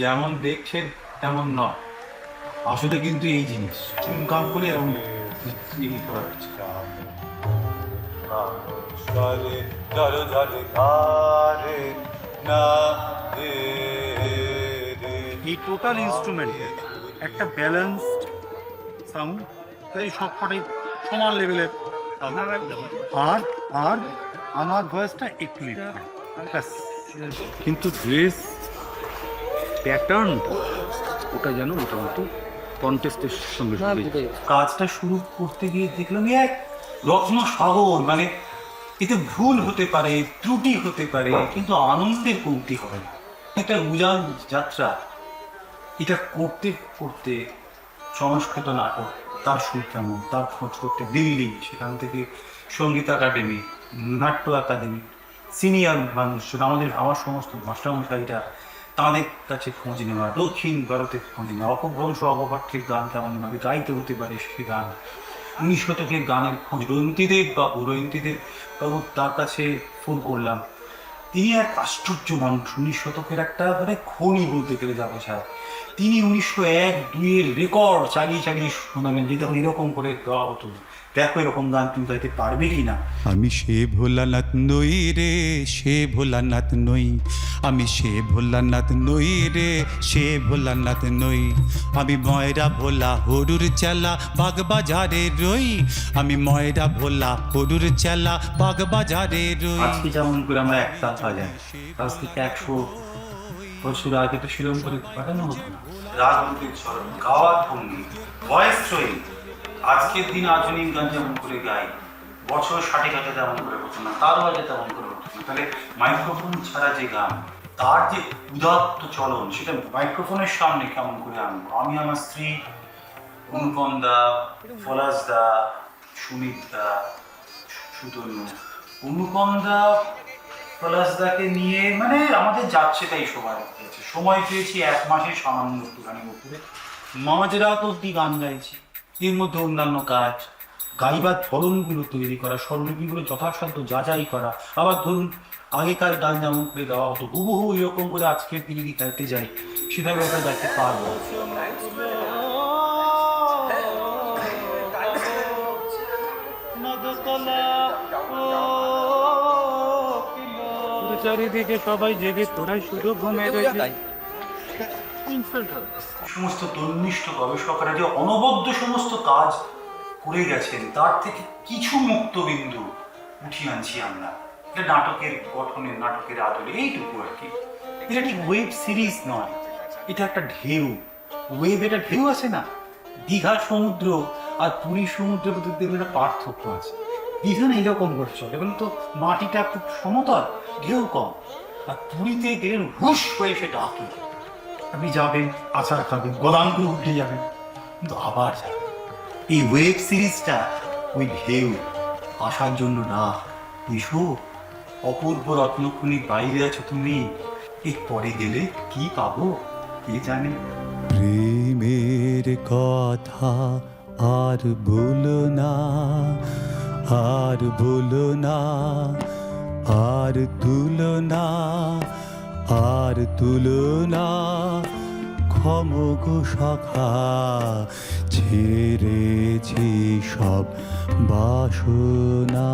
যেমন দেখছেন তেমন নয়, আসলে কিন্তু এই জিনিস কাম করে এরকম করা হচ্ছে। এই টোটাল ইনস্ট্রুমেন্টে একটা ব্যালেন্সড সাউন্ড, তাই সবকটাই সমান লেভেলের। আর আর আমার ভয়েসটা একটু ব্যাস। কিন্তু ড্রেস প্যাটার্ন ওটা যেন মোটামুটি কন্টেস্টের সঙ্গে কাজটা শুরু করতে গিয়ে দেখলাম এক রত্ন সাগর, মানে এতে ভুল হতে পারে, ত্রুটি হতে পারে, কিন্তু আনন্দের কমতি হবে না। একটা উজান যাত্রা, এটা করতে করতে সংস্কৃত নাটক, তার সুর কেমন, তার খোঁজ করতে দিল্লি, সেখান থেকে সঙ্গীত একাডেমি, নাট্য একাডেমি, সিনিয়র মানুষজন, আমার সমস্ত মাস্টারমশাইরা, তাদের কাছে খোঁজ নেওয়া, দক্ষিণ ভারতের খোঁজ নেওয়া, অপভ্রংশ অপপাঠ্যের গান কেমনভাবে গাইতে হতে পারে সে গান, 19 শতকের গানের খোঁজ রয়ন্তীদেব বাবু তার কাছে ফোন করলাম। তিনি এক আশ্চর্য মানুষ, 19 শতকের একটা মানে খনি বলতে গেলে যাবে স্যার। তিনি 1901-2-এর রেকর্ড চালিয়ে চালিয়ে শোনাবেন যে তখন এরকম করে গাওয়া হতো, দেখো এরকম গান তুমি গাইতে পারবে কি না। আমি সে ভোলানাথ নই রে, সে ভোলানাথ নই, আমি সে ভোলানাথ নই রে, সে ভোলানাথ নই। আমি ময়রা ভোলা হরুর চেলা বাগবাজারে রই, আমি ময়রা ভোলা হরুর চেলা বাগবাজারে রই। আজকে যেমন করে আমরা একটা বাজাই, আজ থেকে 100 বছর আগে তো শিলং করে পাঠানো হতো না। রাজনৈতিক স্মরণ, গাওয়ার ভঙ্গি, ভয়েস ট্রেন, আজকের দিন আধুনিক গান যেমন করে গাই, বছর 60 আগে তেমন করে হতো না, তার আগে তেমন করে হতো না। তাহলে মাইক্রোফোন ছাড়া যে গান, তার যে উদাত্ত চলন, সেটা মাইক্রোফোনের সামনে কেমন করে আনবো। আমি আমার স্ত্রী, অনুপম দা, পলাশ দা, সুমিত দা, সুতনু, অনুপম দা পলাশদাকে নিয়ে মানে আমাদের যাচ্ছে তাই সময় পেয়েছি 1 মাসে সামান্য একটুখানি উপরে মাঝরাত অব্দি গান গাইছি। এর মধ্যে অন্যান্য কাজ, গাইবার ধরনগুলো তৈরি করা, স্বরলিপিগুলো যথাসাধ্য যাচাই করা। আবার ধরুন আগেকার গান যেমন করে গাওয়া হতো, হুবহু এরকম করে আজকের দিনে যদি গাইতে যাই সেভাবে ওটা গাইতে পারবো। চারিদিকে সবাই জেগে তোরাই শুধু ঘুমে রয়েছে। সমস্ত তন্নিষ্ঠ গবেষকরা যে অনবদ্য সমস্ত কাজ করে গেছেন, তার থেকে কিছু মুক্তবিন্দু উঠিয়ে আনছি আমরা। এটা নাটকের গঠনের, নাটকের আদলে এইটুকু আর কি। এটা ঠিক ওয়েব সিরিজ নয়, এটা একটা ঢেউ। ওয়েব, এটা ঢেউ আছে না, দীঘার সমুদ্র আর পুরীর সমুদ্রের মধ্যে দেখবেন একটা পার্থক্য আছে। দীঘা না এরকম করে চলে, এবং তো মাটিটা খুব সমতল, ঢেউ কম। আর পুরীতে গেলেন হুশ হয়ে সে ডাকে, আপনি যাবেন, আচার খাবেন, গলাঙ্গুলো উঠে যাবেন, কিন্তু আবার যাবেন। এই ওয়েব সিরিজটা ওই ঢেউ, আসার জন্য না, এসো অপূর্ব রত্নখনির বাইরে আছো তুমি, এর পরে গেলে কি পাবো কে জানে। প্রেমের কথা আর বলো না, আর বলো না, আর তুলো না, আর তুলো না, ক্ষমগো সখা, ছেড়েছি সব বাসনা।